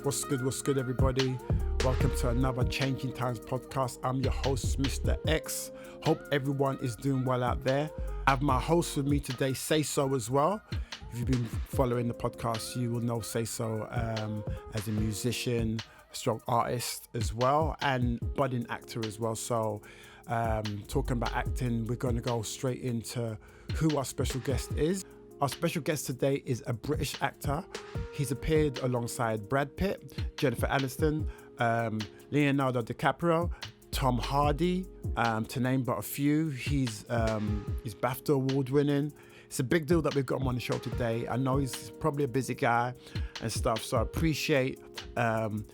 What's good, everybody? Welcome to another Changing Times podcast. I'm your host, Mr. X. Hope everyone is doing well out there. I have my host with me today, Say So, as well. If you've been following the podcast, you will know Say So as a musician, stroke artist as well, and budding actor as well. So talking about acting, we're going to go straight into who our special guest is. Our special guest today is a British actor. He's appeared alongside Brad Pitt, Jennifer Aniston, Leonardo DiCaprio, Tom Hardy, to name but a few. He's BAFTA award winning. It's a big deal that we've got him on the show today. I know he's probably a busy guy and stuff, so I appreciate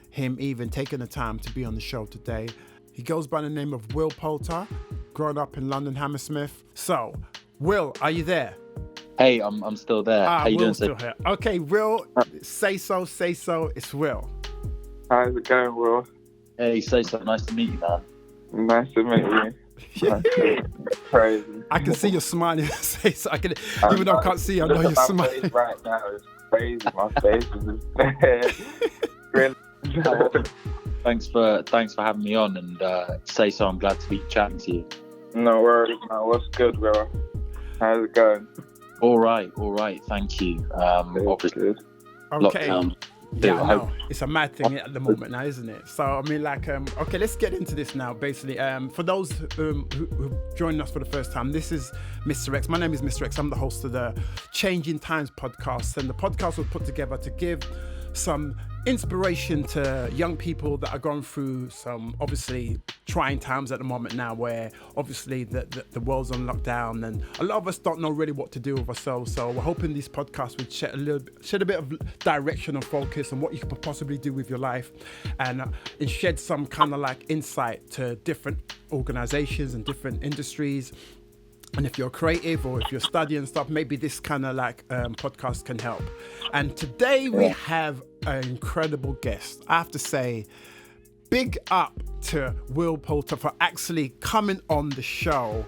him even taking the time to be on the show today. He goes by the name of Will Poulter, growing up in London, Hammersmith. So, Will, are you there? Hey, I'm still there. How you doing? Still here. Okay, Will, say so, it's Will. How's it going, Will? Hey, Say So, nice to meet you, man. Nice to meet you. Crazy. I can see you're smiling. Say so. Even though I can't see you, I know you're smiling. Right now, it's crazy. My face is really. Thanks for having me on, and Say So, I'm glad to be chatting to you. No worries, man. What's good, Will? How's it going? All right. Thank you. Obviously, Okay. lockdown. Yeah, I know. It's a mad thing at the moment now, isn't it? So, I mean, okay, let's get into this now, basically. For those who joined us for the first time, this is Mr. X. My name is Mr. X. I'm the host of the Changing Times podcast, and the podcast was put together to give some inspiration to young people that are going through some obviously trying times at the moment now, where obviously the world's on lockdown and a lot of us don't know really what to do with ourselves. So we're hoping this podcast would shed a bit of direction and focus on what you could possibly do with your life, and shed some kind of like insight to different organizations and different industries. And if you're creative or if you're studying stuff, maybe this kind of like podcast can help. And today we have an incredible guest. I have to say, big up to Will Poulter for actually coming on the show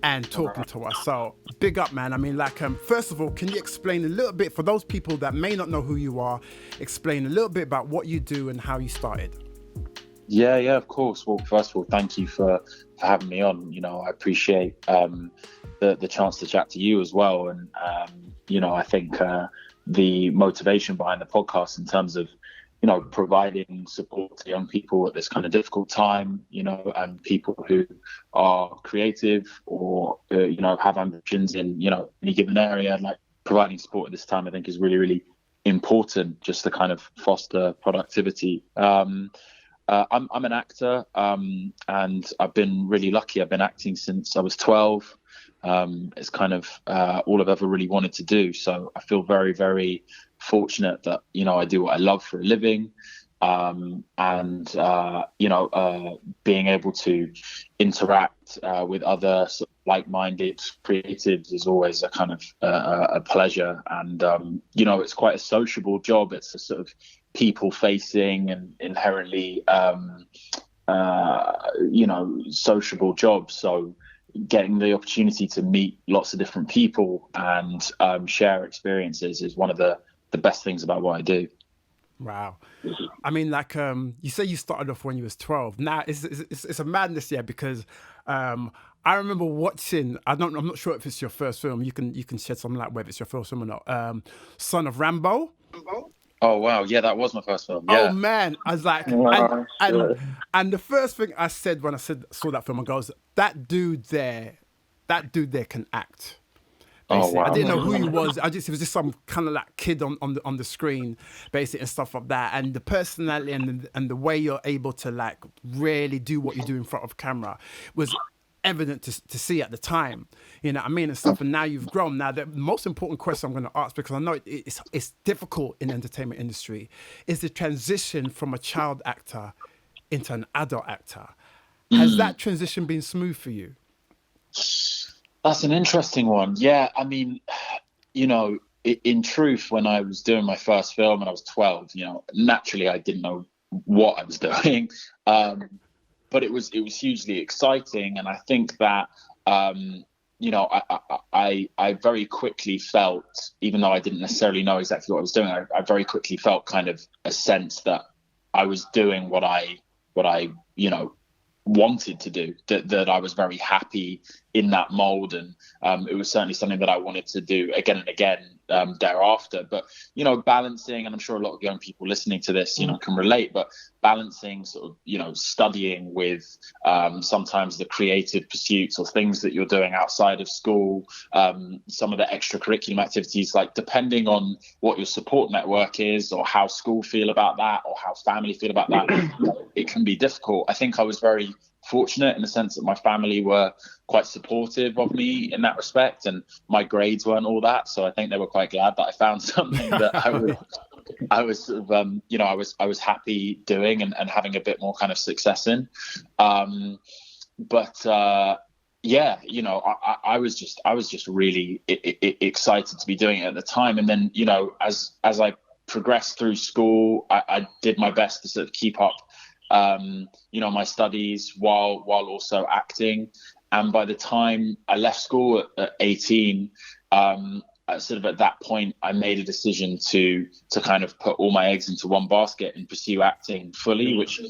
and talking to us. So big up, man. I mean, first of all, can you explain a little bit, for those people that may not know who you are, explain a little bit about what you do and how you started? Yeah, of course. Well, first of all, thank you for having me on. You know, I appreciate the chance to chat to you as well. And, I think the motivation behind the podcast in terms of, providing support to young people at this kind of difficult time, and people who are creative or, have ambitions in, any given area, like providing support at this time, I think is really, really important just to kind of foster productivity. I'm an actor, and I've been really lucky. I've been acting since I was 12. It's kind of all I've ever really wanted to do. So I feel very, very fortunate that, I do what I love for a living. Being able to interact with other sort of like-minded creatives is always a kind of a pleasure. And, it's quite a sociable job. It's a sort of people-facing and inherently, sociable job. So getting the opportunity to meet lots of different people and share experiences is one of the best things about what I do. Wow. I mean, you say you started off when you was 12. Now it's a madness, yeah, because I remember watching, I'm not sure if it's your first film. You can shed some light whether it's your first film or not. Son of Rambo. Oh wow, yeah, that was my first film. Yeah. Oh man, I was like, and the first thing I said when saw that film, I goes, that dude there can act. Basically. Oh wow. I didn't know who he was. It was just some kind of like kid on the screen, basically, and stuff like that. And the personality and the way you're able to like really do what you do in front of camera was evident to see at the time, you know what I mean, and stuff. And now you've grown. Now the most important question I'm going to ask, because I know it's difficult in the entertainment industry, is the transition from a child actor into an adult actor. Has that transition been smooth for you? That's an interesting one. Yeah, I mean, in truth, when I was doing my first film and I was 12, naturally I didn't know what I was doing. But it was hugely exciting. And I think that I very quickly felt, even though I didn't necessarily know exactly what I was doing, I very quickly felt kind of a sense that I was doing what I wanted to do, that I was very happy in that mold, and it was certainly something that I wanted to do again and again thereafter. But balancing, and I'm sure a lot of young people listening to this can relate, but balancing sort of studying with sometimes the creative pursuits or things that you're doing outside of school, some of the extracurricular activities, like depending on what your support network is or how school feel about that or how family feel about that, it can be difficult. I think I was very fortunate in the sense that my family were quite supportive of me in that respect, and my grades weren't all that, so I think they were quite glad that I found something that I was sort of I was happy doing and having a bit more kind of success in. But I was just really excited to be doing it at the time. And then as I progressed through school, I did my best to sort of keep up my studies while also acting. And by the time I left school at 18, sort of at that point, I made a decision to kind of put all my eggs into one basket and pursue acting fully, which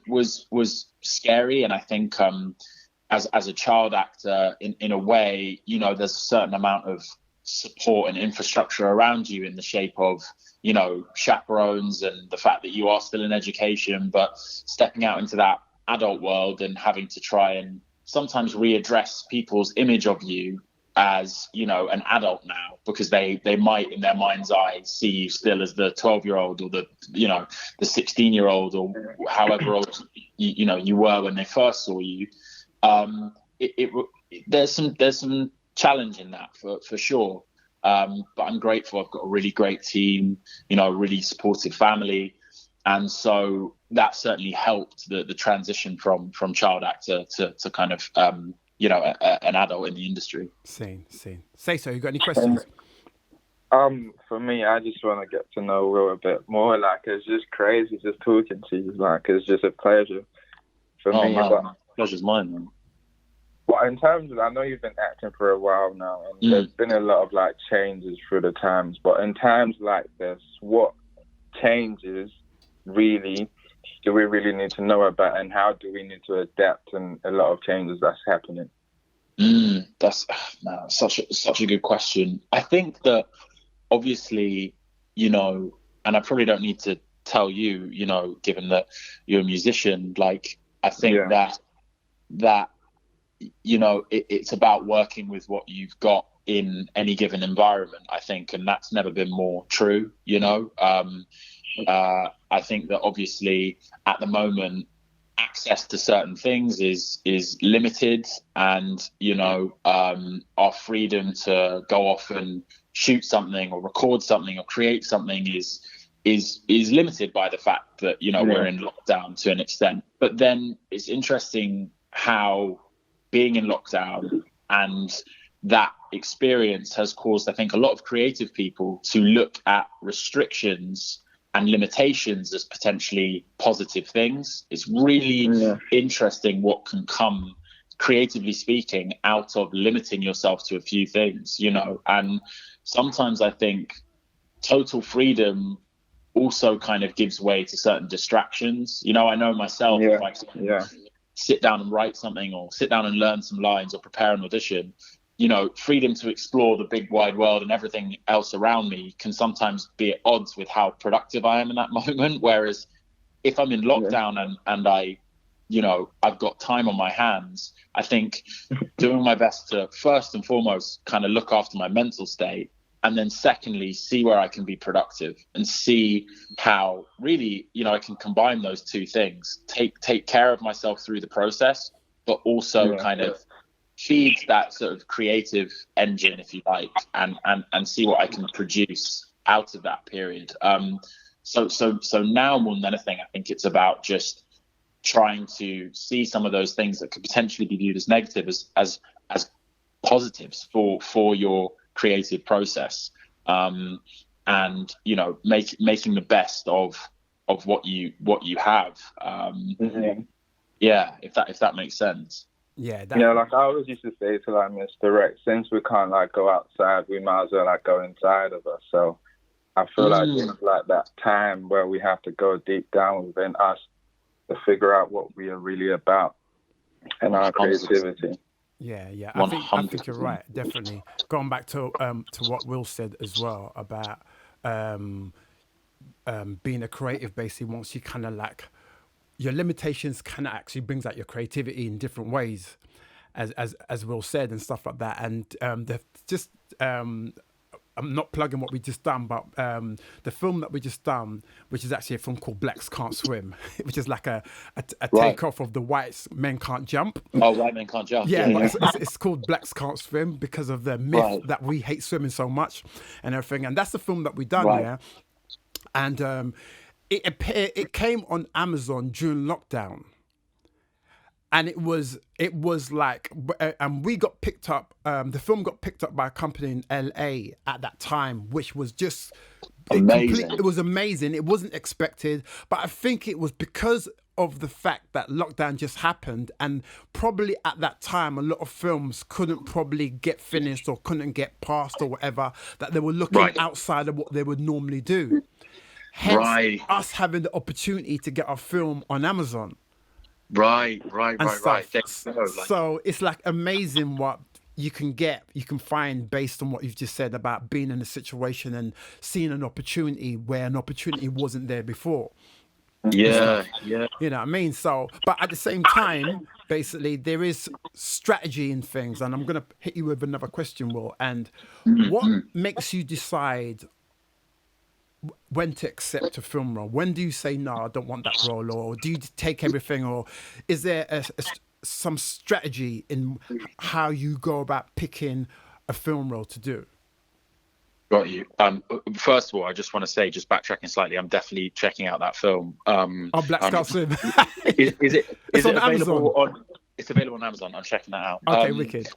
was scary. And I think as a child actor, in a way, there's a certain amount of support and infrastructure around you in the shape of chaperones and the fact that you are still in education, but stepping out into that adult world and having to try and sometimes readdress people's image of you as an adult now, because they might in their mind's eye see you still as the 12-year-old or the 16-year-old or however old you were when they first saw you. There's some challenge in that for sure. But I'm grateful. I've got a really great team, a really supportive family. And so that certainly helped the transition from child actor to kind of, an adult in the industry. Same. Say so. You got any questions? For me, I just want to get to know Will a bit more. Like, it's just crazy just talking to you. Like, it's just a pleasure for me. Man. Pleasure's mine, man. Well, in terms of, I know you've been acting for a while now, and there's been a lot of like changes through the times. But in times like this, what changes really do we really need to know about, and how do we need to adapt in a lot of changes that's happening? That's such a good question. I think that obviously, and I probably don't need to tell you, given that you're a musician, like I think that it's about working with what you've got in any given environment, I think, and that's never been more true. I think that obviously at the moment access to certain things is limited, and our freedom to go off and shoot something or record something or create something is limited by the fact that we're in lockdown to an extent. But then it's interesting how being in lockdown and that experience has caused, I think, a lot of creative people to look at restrictions and limitations as potentially positive things. It's really interesting what can come, creatively speaking, out of limiting yourself to a few things, and sometimes I think total freedom also kind of gives way to certain distractions. I know myself, if I sit down and write something or sit down and learn some lines or prepare an audition, freedom to explore the big wide world and everything else around me can sometimes be at odds with how productive I am in that moment. Whereas if I'm in lockdown and I've got time on my hands, I think doing my best to first and foremost kind of look after my mental state, and then secondly, see where I can be productive and see how really, I can combine those two things, take care of myself through the process, but also kind of feed that sort of creative engine, if you like, and see what I can produce out of that period. So now more than anything, I think it's about just trying to see some of those things that could potentially be viewed as negative as positives for your creative process, and making the best of what you have. If that makes sense. Yeah, like I always used to say to like Mr. Rex, since we can't like go outside, we might as well like go inside of us. So I feel like it's like that time where we have to go deep down within us to figure out what we are really about and our creativity. Yeah, I think you're right. Definitely going back to what Will said as well about being a creative. Basically, once you kind of like your limitations, kind of actually brings out your creativity in different ways, as Will said and stuff like that. And I'm not plugging what we just done, but the film that we just done, which is actually a film called Blacks Can't Swim, which is like a takeoff of the White Men Can't Jump. Oh, White Men Can't Jump. Yeah, but it's called Blacks Can't Swim because of the myth that we hate swimming so much and everything. And that's the film that we done, yeah. And it came on Amazon during lockdown. And it was like, and we got picked up. The film got picked up by a company in LA at that time, which was just amazing. It was amazing. It wasn't expected, but I think it was because of the fact that lockdown just happened, and probably at that time, a lot of films couldn't probably get finished or couldn't get passed or whatever, that they were looking outside of what they would normally do. Hence, us having the opportunity to get our film on Amazon. Right. So it's like amazing what you can find based on what you've just said about being in a situation and seeing an opportunity where an opportunity wasn't there before. Yeah. You know what I mean? So, but at the same time, basically, there is strategy in things, and I'm going to hit you with another question, Will. And what makes you decide when to accept a film role? When do you say, no, I don't want that role? Or do you take everything? Or is there some strategy in how you go about picking a film role to do? Got you. First of all, I just want to say, just backtracking slightly, I'm definitely checking out that film. Black Scout Swim. Is it available Amazon. on? It's available on Amazon. I'm checking that out. Okay, wicked.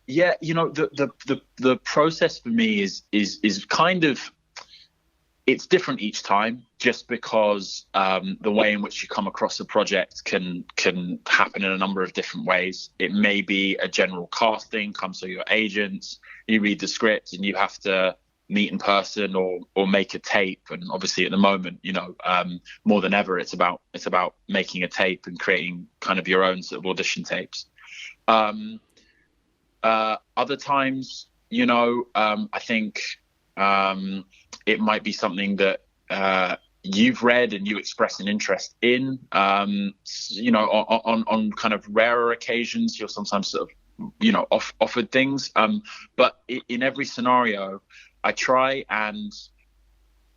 Yeah, the process for me is kind of, it's different each time, just because the way in which you come across a project can happen in a number of different ways. It may be a general casting, comes through your agents, you read the script and you have to meet in person or make a tape. And obviously at the moment, more than ever, it's about making a tape and creating kind of your own sort of audition tapes. Other times, I think it might be something that you've read and you express an interest in. On kind of rarer occasions, you're sometimes sort of, offered things. But in every scenario, I try and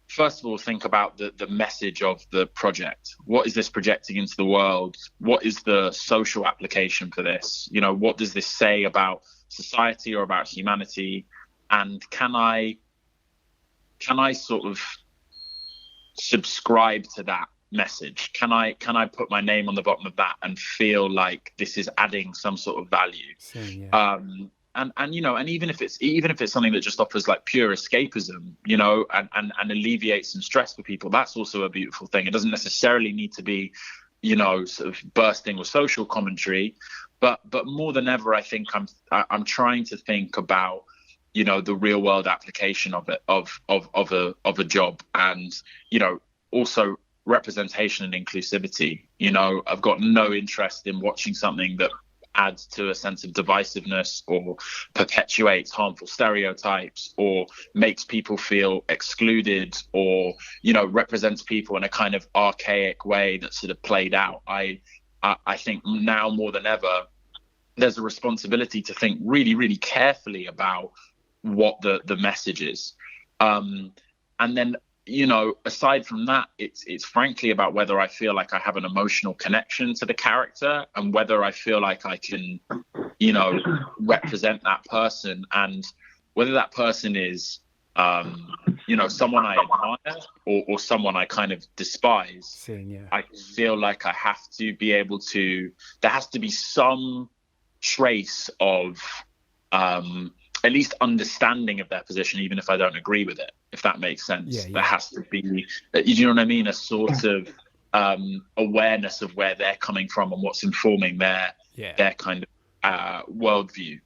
first of all think about the message of the project. What is this projecting into the world? What is the social application for this? What does this say about society or about humanity? And can I sort of subscribe to that message? Can I put my name on the bottom of that and feel like this is adding some sort of value? And even if it's something that just offers like pure escapism, and alleviates some stress for people, that's also a beautiful thing. It doesn't necessarily need to be, sort of bursting with social commentary, but more than ever, I think I'm trying to think about, the real world application of it, of a job, and, also representation and inclusivity. I've got no interest in watching something that adds to a sense of divisiveness or perpetuates harmful stereotypes or makes people feel excluded or, represents people in a kind of archaic way that's sort of played out. I think now more than ever, there's a responsibility to think really, really carefully about what the message is. And then, aside from that, it's frankly about whether I feel like I have an emotional connection to the character and whether I feel like I can, represent that person, and whether that person is, someone I admire or someone I kind of despise. I feel like I have to be able to, there has to be some trace of, at least understanding of their position, even if I don't agree with it, if that makes sense. There has to be, you know what I mean? A sort of awareness of where they're coming from and what's informing their kind of worldview.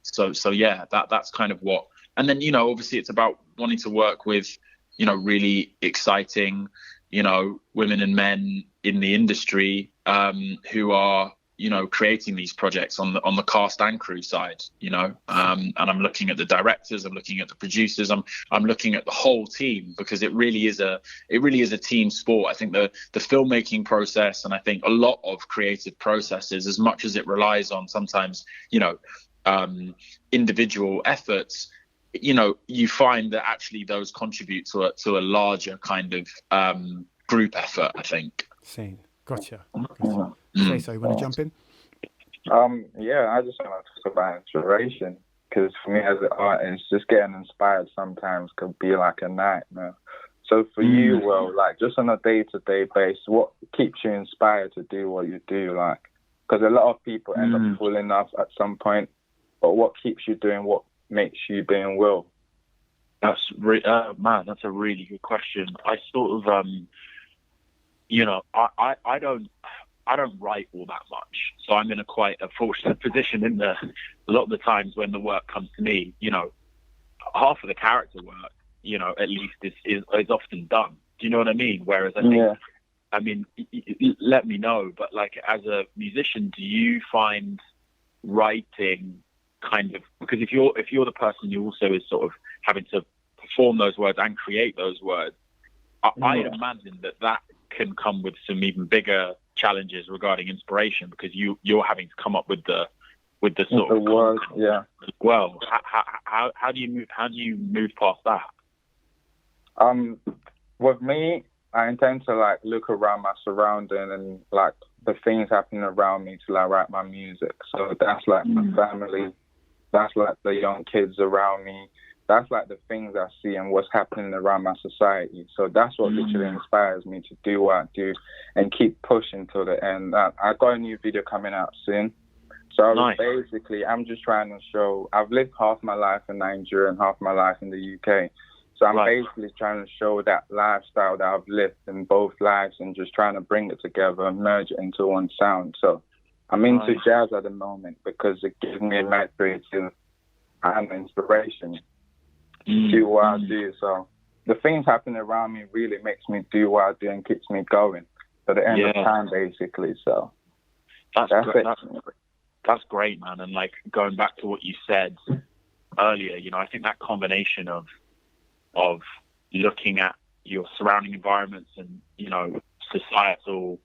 So yeah, that's kind of what. And then, you know, obviously it's about wanting to work with, you know, really exciting, you know, women and men in the industry who are, you know, creating these projects on the cast and crew side, you know, and I'm looking at the directors, I'm looking at the producers, I'm looking at the whole team, because it really is a team sport. I think the filmmaking process, and I think a lot of creative processes, as much as it relies on sometimes, you know, individual efforts, you know, you find that actually those contribute to a larger kind of group effort, I think. Same. Gotcha. Shay, so you want to jump in? Yeah, I just want to talk about inspiration, because for me as an artist, just getting inspired sometimes could be like a nightmare. So for you, well, like just on a day-to-day basis, what keeps you inspired to do what you do? Like, because a lot of people end up falling off at some point, but what keeps you doing what makes you doing well? That's man, that's a really good question. I sort of you know, I don't write all that much, so I'm in a quite a fortunate position in a lot of the times when the work comes to me, you know, half of the character work, you know, at least is often done. Do you know what I mean? Whereas I think, I mean, let me know, but like as a musician, do you find writing kind of, because if you're the person who also is sort of having to perform those words and create those words, I'd imagine that can come with some even bigger challenges regarding inspiration, because you're having to come up with the sort of words, as well. How do you move past that? With me, I intend to like look around my surrounding and like the things happening around me to like write my music. So that's like my family, that's like the young kids around me, that's like the things I see and what's happening around my society. So that's what literally inspires me to do what I do and keep pushing till the end. I got a new video coming out soon. So nice. Basically, I'm just trying to show, I've lived half my life in Nigeria and half my life in the UK. So I'm basically trying to show that lifestyle that I've lived in both lives and just trying to bring it together and merge it into one sound. So I'm into jazz at the moment because it gives me a nice creative and inspiration to do what I do. So the things happening around me really makes me do what I do and keeps me going to the end of time, basically. So that's it. That's great, man. And like going back to what you said earlier, you know, I think that combination of looking at your surrounding environments and, you know, societal,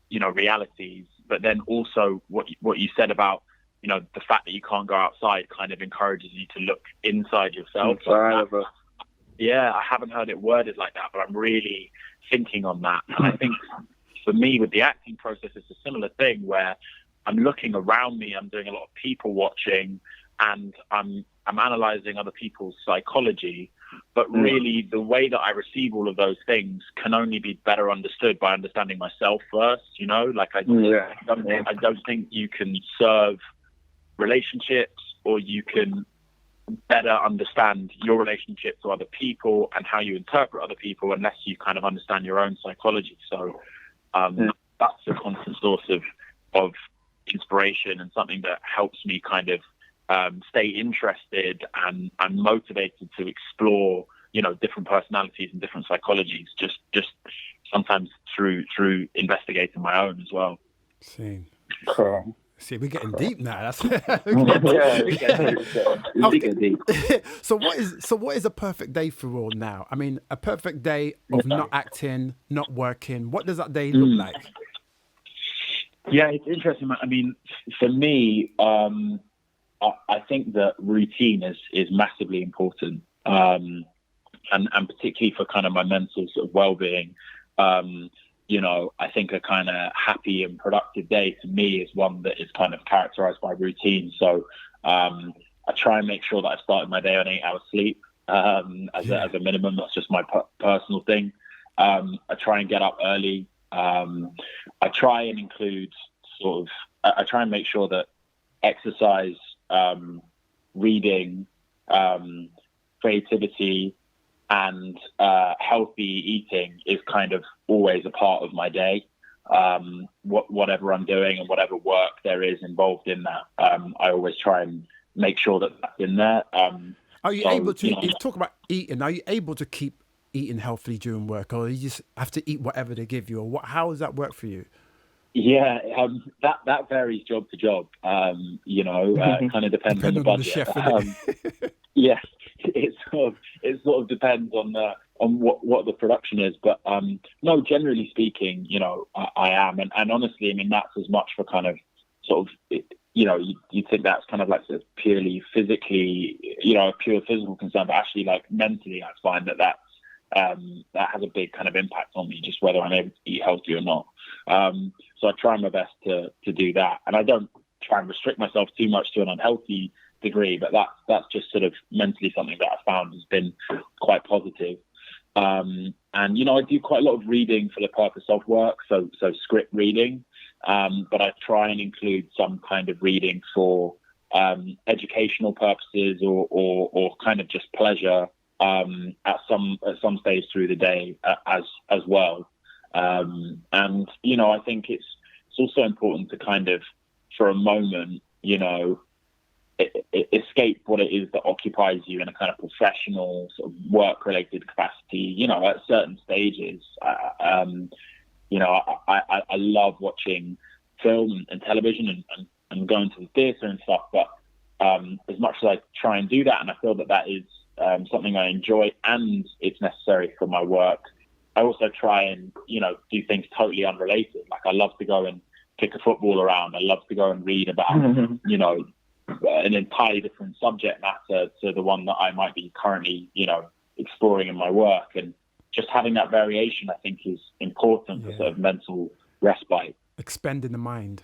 you know, realities, but then also what you said about, you know, the fact that you can't go outside kind of encourages you to look inside yourself. Yeah, I haven't heard it worded like that, but I'm really thinking on that. And I think for me with the acting process, it's a similar thing where I'm looking around me, I'm doing a lot of people watching, and I'm analyzing other people's psychology. But really, the way that I receive all of those things can only be better understood by understanding myself first. You know, like I don't think you can serve relationships, or you can better understand your relationship to other people and how you interpret other people unless you kind of understand your own psychology. So that's a constant source of inspiration and something that helps me kind of stay interested and motivated to explore, you know, different personalities and different psychologies, just sometimes through investigating my own as well. Same. Cool. See, we're getting deep now. That's deep. So what is a perfect day for Raw now? I mean, a perfect day of not acting, not working. What does that day look like? Yeah, it's interesting. I mean, for me, I think that routine is massively important, and particularly for kind of my mental sort of well-being. You know, I think a kind of happy and productive day to me is one that is kind of characterized by routine. So I try and make sure that I've started my day on 8 hours sleep as a minimum. That's just my personal thing. I try and get up early. I try and include I try and make sure that exercise, reading, creativity, and healthy eating is kind of always a part of my day. whatever I'm doing and whatever work there is involved in that. I always try and make sure that that's in there. Are you able to, you talk about eating, are you able to keep eating healthily during work, or you just have to eat whatever they give you, or how does that work for you? Yeah, that varies job to job. Kind of depends on the budget. Chef, yeah, it sort of depends on what the production is. But no, generally speaking, I am, and honestly, I mean that's as much for kind of sort of, you think that's kind of like sort of purely physically, a pure physical concern, but actually like mentally, I find that has a big kind of impact on me, just whether I'm able to eat healthy or not. So I try my best to do that, and I don't try and restrict myself too much to an unhealthy degree, but that's just sort of mentally something that I found has been quite positive. And I do quite a lot of reading for the purpose of work, so script reading, but I try and include some kind of reading for educational purposes or kind of just pleasure at some stage through the day as well. And I think it's also important to kind of, for a moment, escape what it is that occupies you in a kind of professional sort of work-related capacity. At certain stages, I love watching film and television and going to the theatre and stuff. But as much as I try and do that, and I feel that is something I enjoy and it's necessary for my work, I also try and, do things totally unrelated. Like I love to go and kick a football around. I love to go and read about, an entirely different subject matter to the one that I might be currently, exploring in my work. And just having that variation, I think, is important for sort of mental respite. Expanding the mind.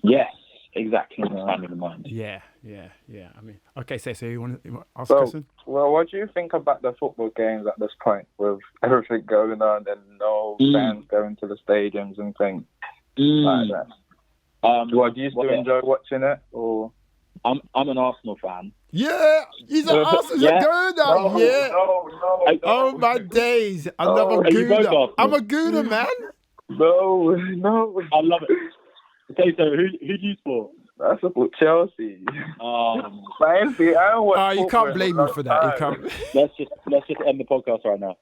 Yes, exactly. Expanding the mind. Yeah. I mean, okay, so you want to ask a question? Well, what do you think about the football games at this point, with everything going on and no fans going to the stadiums and things like that? Do you still enjoy watching it, or? I'm an Arsenal fan. Yeah, he's an Arsenal. Yeah. No, yeah. No. Oh my days! I'm not a Gooner. I'm a Gooner, man. No. I love it. Okay, so who do you support? I support Chelsea. Fancy. I don't watch you can't blame me for that. You can't. Let's just end the podcast right now.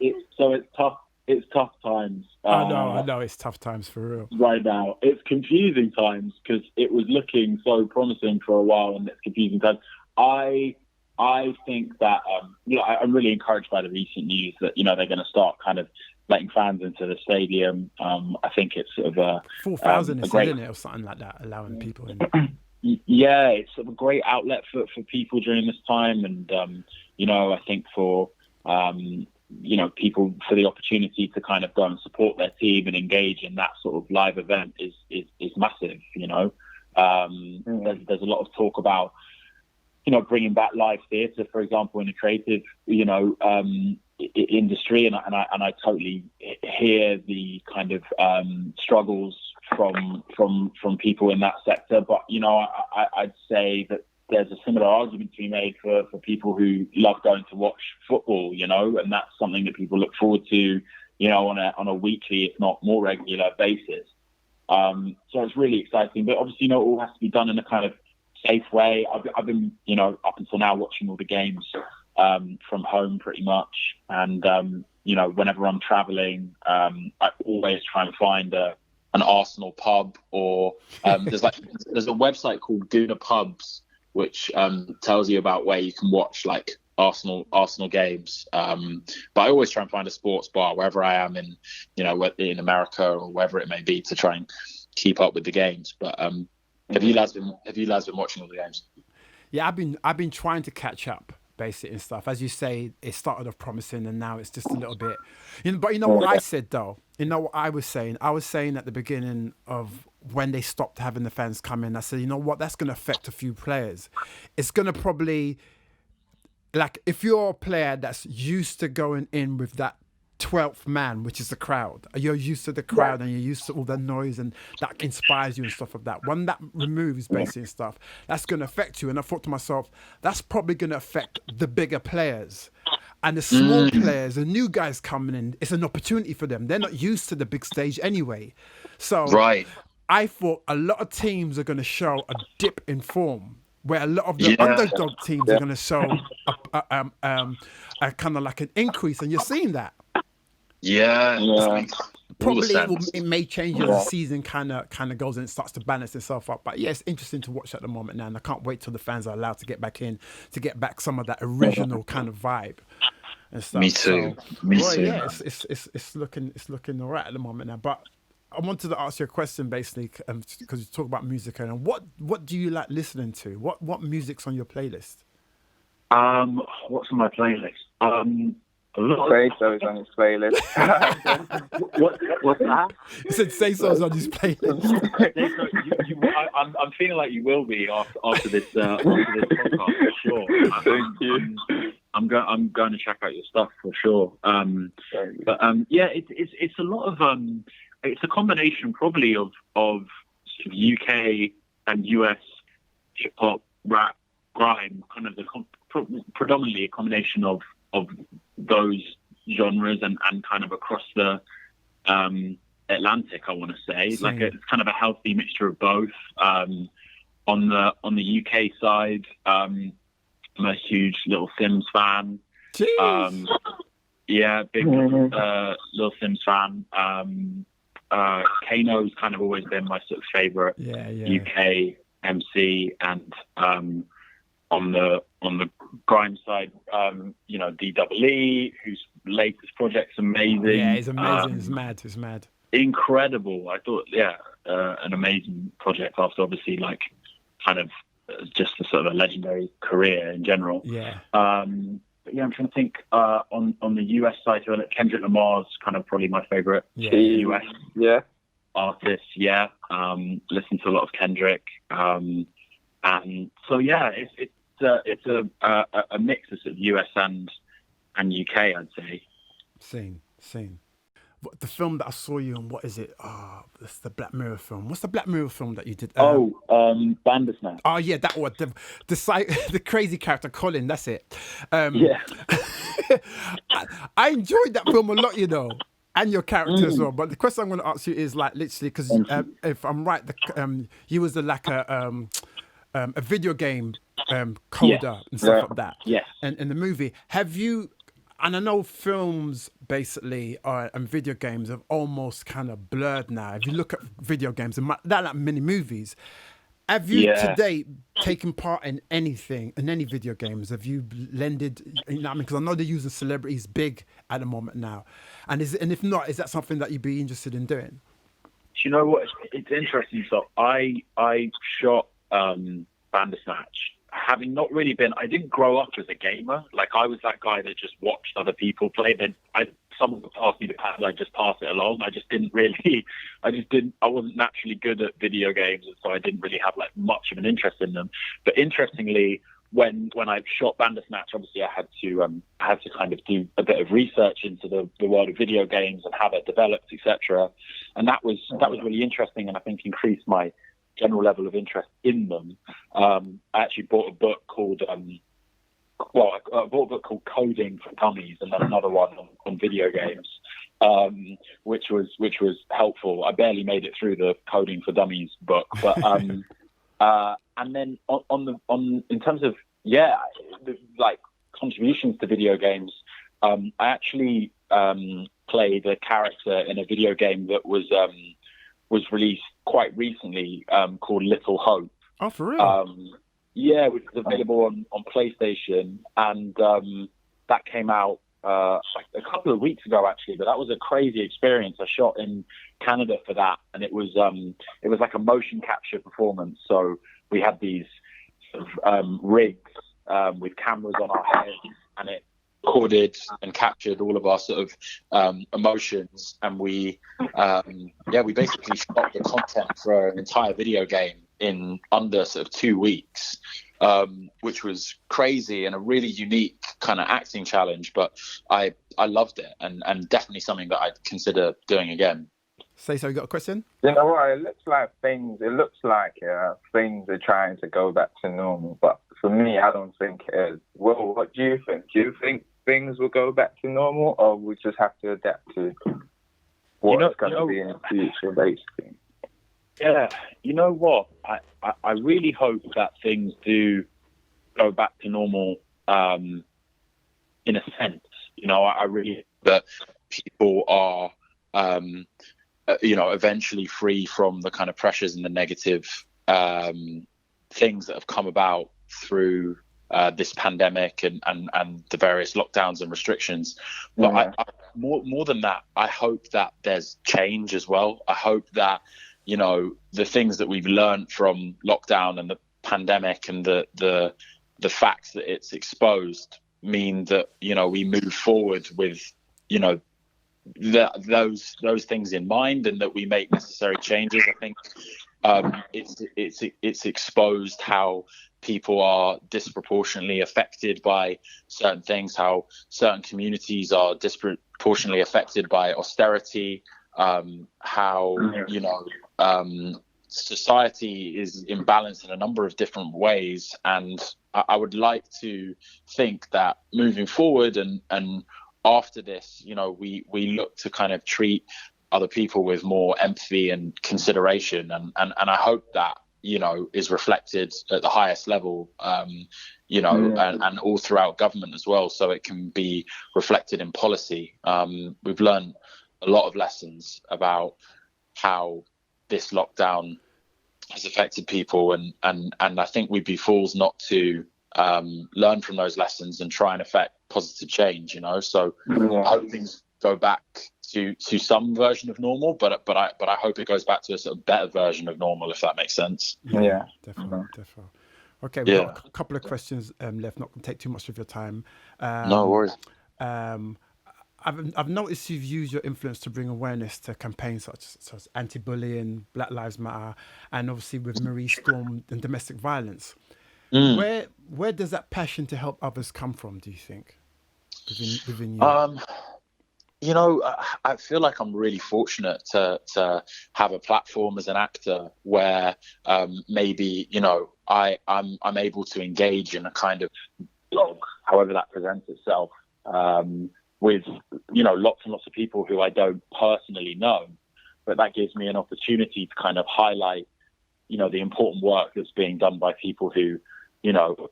It's tough. It's tough times. I know. It's tough times for real. Right now, it's confusing times because it was looking so promising for a while, and it's confusing times. I think that I'm really encouraged by the recent news that they're going to start kind of letting fans into the stadium. I think it's sort of 4,000 isn't it, or something like that, allowing people in. Yeah, it's sort of a great outlet for people during this time, and I think for people, for the opportunity to kind of go and support their team and engage in that sort of live event is massive. There's a lot of talk about bringing back live theatre, for example, in a creative industry, and I totally hear the kind of struggles from people in that sector. But I'd say that there's a similar argument to be made for people who love going to watch football, and that's something that people look forward to, on a weekly, if not more regular basis. So it's really exciting, but obviously, it all has to be done in a kind of safe way. I've been, up until now watching all the games from home pretty much. And, whenever I'm traveling, I always try and find an Arsenal pub, or there's a website called Gooner Pubs, which tells you about where you can watch like Arsenal games. But I always try and find a sports bar wherever I am in America or wherever it may be, to try and keep up with the games. But have you lads been watching all the games? Yeah, I've been trying to catch up, basically, and stuff. As you say, it started off promising, and now it's just a little bit. But you know what I said though. You know what I was saying. I was saying at the beginning of when they stopped having the fans come in, I said, you know what, that's going to affect a few players. It's going to probably, like, if you're a player that's used to going in with that 12th man, which is the crowd, you're used to the crowd and you're used to all the noise, and that inspires you and stuff like that. When that removes basically and stuff, that's going to affect you. And I thought to myself, that's probably going to affect the bigger players. And the small players, the new guys coming in, it's an opportunity for them. They're not used to the big stage anyway. So Right. I thought a lot of teams are going to show a dip in form, where a lot of the Yeah. underdog teams are going to show a kind of like an increase, and you're seeing that. Yeah. Probably it may change as the season kind of goes and it starts to balance itself up. But yeah, it's interesting to watch at the moment now, and I can't wait till the fans are allowed to get back in, to get back some of that original kind of vibe and stuff. Me too. So, yeah, it's looking all right at the moment now. But I wanted to ask you a question basically, because you talk about music, and what do you like listening to? What music's on your playlist? What's on my playlist? A lot Say So's on his playlist. What's that? You said Say So's on his playlist. I'm feeling like you will be after this podcast for sure. Thank you. I'm going to check out your stuff for sure. But yeah, it's a lot of it's a combination probably of sort of UK and US hip hop, rap, grime, kind of predominantly a combination of those genres and kind of across the Atlantic, I want to say. Same. Like it's kind of a healthy mixture of both. On the UK side, I'm a huge Little Sims fan. Yeah, big Little Sims fan. Kano's kind of always been my sort of favorite UK MC, and on the grime side, DEE, whose latest project's amazing. Yeah, it's amazing. It's mad. Incredible. I thought, an amazing project after obviously like kind of just a sort of a legendary career in general. Yeah. But yeah, I'm trying to think on the US side, Kendrick Lamar's kind of probably my favorite US artist. Yeah. Listen to a lot of Kendrick. And so yeah, it's a mix of sort of US and UK, I'd say. Same. The film that I saw you in, what is it? Oh, it's the Black Mirror film. What's the Black Mirror film that you did? Bandersnatch. Oh yeah, that one. The crazy character Colin. That's it. Yeah. I enjoyed that film a lot, and your character as well. But the question I'm going to ask you is like literally because if I'm right, you was a video game coder and stuff like that. Yes. And in the movie, have you? And I know films basically and video games have almost kind of blurred now. If you look at video games, and that like many movies, have you to date taken part in anything, in any video games? Have you lended, because I know they're using celebrities big at the moment now. And if not, is that something that you'd be interested in doing? Do you know what? It's interesting. So I shot Bandersnatch. Having not really been, I didn't grow up as a gamer. Like I was that guy that just watched other people play. Then someone would ask me to pass, I just pass it along. I wasn't naturally good at video games, and so I didn't really have like much of an interest in them. But interestingly, when I shot Bandersnatch, obviously I had to kind of do a bit of research into the world of video games and how they're developed, etc. And that was really interesting, and I think increased my general level of interest in them. I actually bought a book called Coding for Dummies, and then another one on video games, which was helpful. I barely made it through the Coding for Dummies book, but and then in terms of like contributions to video games, I actually played a character in a video game that was released quite recently, called Little Hope. Oh, for real? Which was available on PlayStation, and that came out like a couple of weeks ago actually. But that was a crazy experience. I shot in Canada for that, and it was like a motion capture performance. So we had these sort of rigs with cameras on our heads, and it recorded and captured all of our sort of emotions, and we basically shot the content for an entire video game in under sort of 2 weeks, which was crazy and a really unique kind of acting challenge, but I loved it, and definitely something that I'd consider doing again. Say so. You got a question? You know what? It looks like things are trying to go back to normal, but for me, I don't think it is. Well, what do you think? Do you think things will go back to normal, or we just have to adapt to what's going to be in the future, basically? Yeah, you know what? I really hope that things do go back to normal, in a sense. I really hope that people are, eventually free from the kind of pressures and the negative things that have come about through this pandemic and the various lockdowns and restrictions. But more than that, I hope that there's change as well. I hope that, the things that we've learned from lockdown and the pandemic and the facts that it's exposed mean that, we move forward with, those things in mind, and that we make necessary changes. I think it's exposed how people are disproportionately affected by certain things, how certain communities are disproportionately affected by austerity, how society is imbalanced in a number of different ways. And I would like to think that moving forward and after this, we look to kind of treat other people with more empathy and consideration, and I hope that is reflected at the highest level, and all throughout government as well, so it can be reflected in policy. We've learned a lot of lessons about how this lockdown has affected people, and I think we'd be fools not to learn from those lessons and try and affect positive change. So I hope things go back to some version of normal, but I hope it goes back to a sort of better version of normal, if that makes sense. Yeah, definitely. Okay, we've got a couple of questions left. Not going to take too much of your time. No worries. I've noticed you've used your influence to bring awareness to campaigns such as anti-bullying, Black Lives Matter, and obviously with Marie Storm and domestic violence. Where does that passion to help others come from, do you think, within you? I feel like I'm really fortunate to have a platform as an actor where maybe I'm able to engage in a kind of blog, however that presents itself, with lots and lots of people who I don't personally know, but that gives me an opportunity to kind of highlight the important work that's being done by people who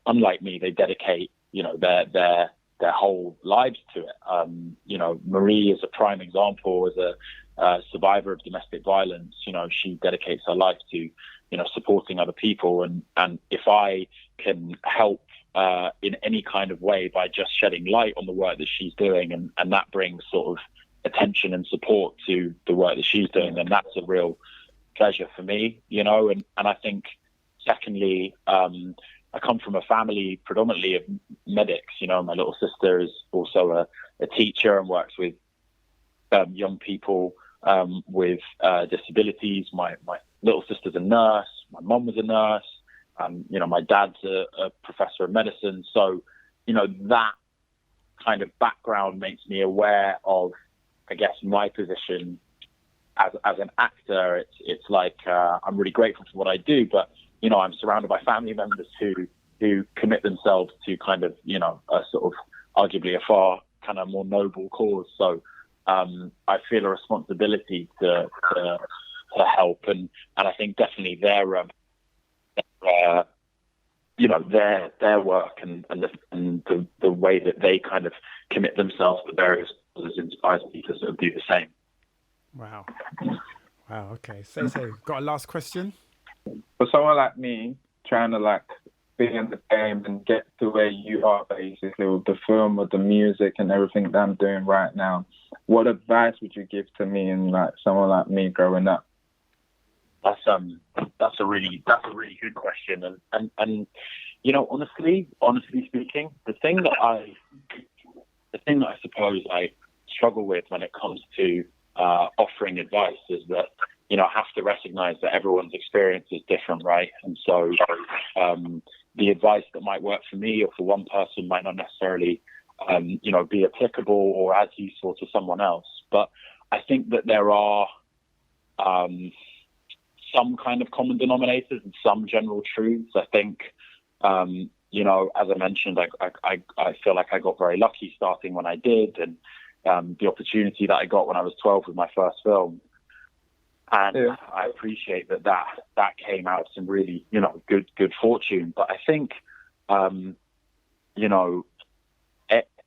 unlike me, they dedicate their whole lives to it. Marie is a prime example. As a survivor of domestic violence, she dedicates her life to supporting other people, and if I can help in any kind of way by just shedding light on the work that she's doing, and that brings sort of attention and support to the work that she's doing, then that's a real pleasure for me, and I think secondly, I come from a family predominantly of medics. My little sister is also a teacher and works with young people with disabilities. My little sister's a nurse. My mum was a nurse. My dad's a professor of medicine. So, that kind of background makes me aware of, I guess, my position as an actor. It's like I'm really grateful for what I do, but I'm surrounded by family members who commit themselves to kind of a sort of arguably a far kind of more noble cause. So I feel a responsibility to help, and I think definitely their work and the way that they kind of commit themselves to various causes inspires me to sort of do the same. Wow. Okay. Say, got a last question? For someone like me, trying to be in the game and get to where you are, basically, with the film, with the music and everything that I'm doing right now, what advice would you give to me and someone like me growing up? That's a really good question, and honestly speaking, the thing that I suppose I struggle with when it comes to offering advice is that I have to recognize that everyone's experience is different, right? And so the advice that might work for me or for one person might not necessarily be applicable or as useful to someone else. But I think that there are some kind of common denominators and some general truths. I think you know, as I mentioned, I feel like I got very lucky starting when I did, and the opportunity that I got when I was 12 with my first film. And I appreciate that came out of some really, you know, good fortune. But I think, you know,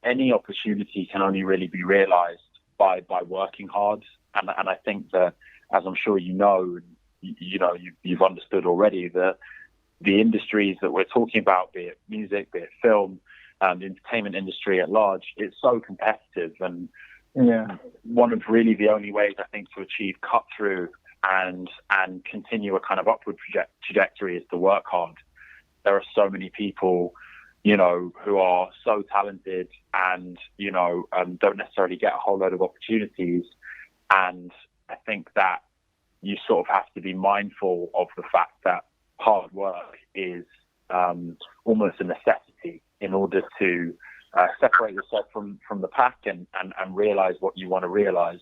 any opportunity can only really be realized by working hard. And I think that, as I'm sure you know, you've understood already, the industries that we're talking about, be it music, be it film, the entertainment industry at large, it's so competitive. And one of really the only ways, I think, to achieve cut through and continue a kind of upward trajectory is to work hard. There are so many people, you know, who are so talented and, you know, don't necessarily get a whole load of opportunities. And I think that you sort of have to be mindful of the fact that hard work is almost a necessity in order to separate yourself from the pack and realize what you want to realize.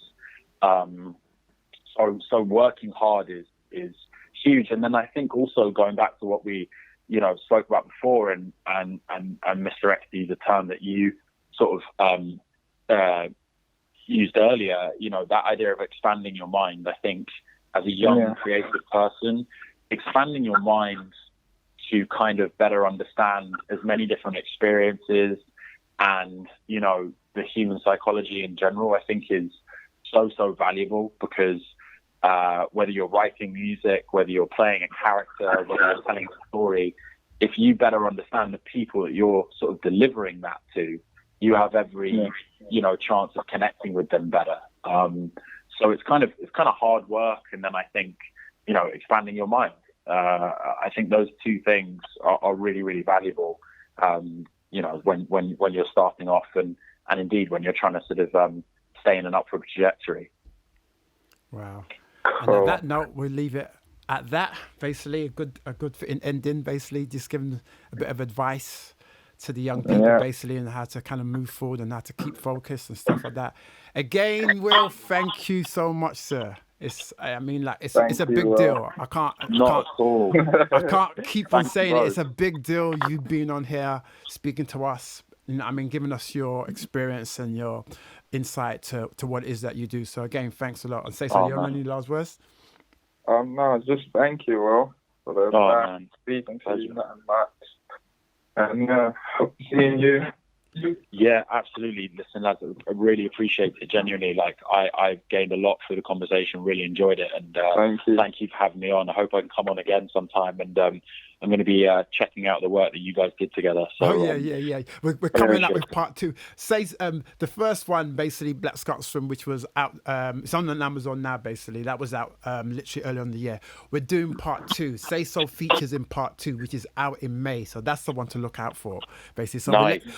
So working hard is huge. And then I think also going back to what we, you know, spoke about before, and Mr. X, the term that you sort of used earlier, you know, that idea of expanding your mind. I think as a young creative person, expanding your mind to kind of better understand as many different experiences and, you know, the human psychology in general, I think is so valuable, because whether you're writing music, whether you're playing a character, whether you're telling a story, if you better understand the people that you're sort of delivering that to, you have every, you know, chance of connecting with them better. So it's kind of hard work. And then I think, you know, expanding your mind. I think those two things are really, really valuable, you know, when you're starting off and indeed when you're trying to sort of stay in an upward trajectory. Wow. And on that note, we'll leave it at that. Basically, a good ending. Basically, just giving a bit of advice to the young people, basically, and how to kind of move forward and how to keep focused and stuff like that. Again, Will, thank you so much, sir. It's a big deal. I can't keep on saying it. It's a big deal. You being on here, speaking to us. You know, I mean, giving us your experience and your insight to what it is that you do. So again, thanks a lot. And say so. You have any last words? No, just thank you, Will, for the time speaking to you, nothing much. And hope seeing you. Yeah, absolutely. Listen, lads, I really appreciate it. Genuinely, like I've gained a lot through the conversation. Really enjoyed it, and thank you for having me on. I hope I can come on again sometime. And I'm going to be checking out the work that you guys did together. So, yeah. We're coming up with part 2. Says the first one, basically Black Scotsman, which was out. It's on Amazon now. Basically, that was out literally early on in the year. We're doing part 2. Say So features in part 2, which is out in May. So that's the one to look out for. Basically, so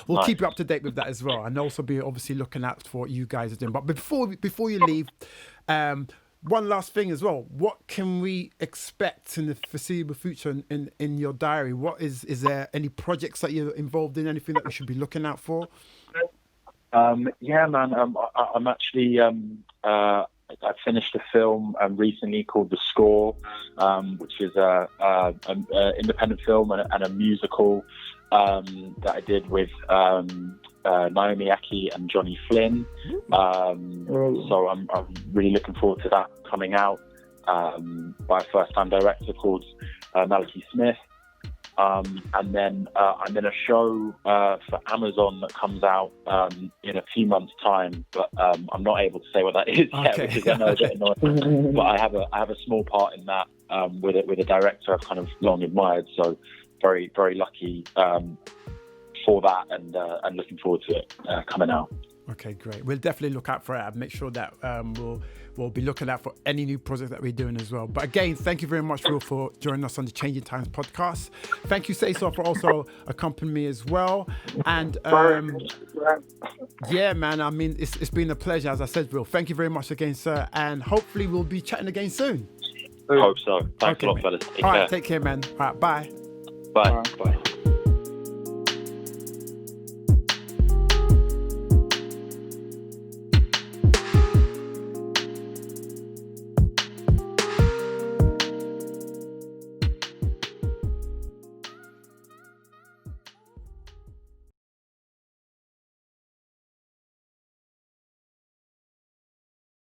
we'll keep you up to date with that as well, and also be obviously looking out for what you guys are doing. But before you leave, one last thing as well. What can we expect in the foreseeable future in your diary? What is there any projects that you're involved in? Anything that we should be looking out for? Yeah, man. I'm actually I finished a film recently called The Score, which is an independent film and a musical that I did with Naomi Aki and Johnny Flynn. So I'm really looking forward to that coming out by a first-time director called Malachi Smith. And then I'm in a show for Amazon that comes out in a few months' time, but I'm not able to say what that is yet because I know it's a bit annoying. But I have a small part in that with a director I've kind of long admired. So very, very lucky for that, and looking forward to it coming out. Okay, great. We'll definitely look out for it and make sure that we'll be looking out for any new project that we're doing as well. But again, thank you very much, Will, for joining us on the Changing Times podcast. Thank you, Say So, for also accompanying me as well. And yeah, man, I mean, it's been a pleasure, as I said, Will. Thank you very much again, sir. And hopefully we'll be chatting again soon. I hope so. Thanks a lot, fellas. All right, take care, man. All right, bye. Bye.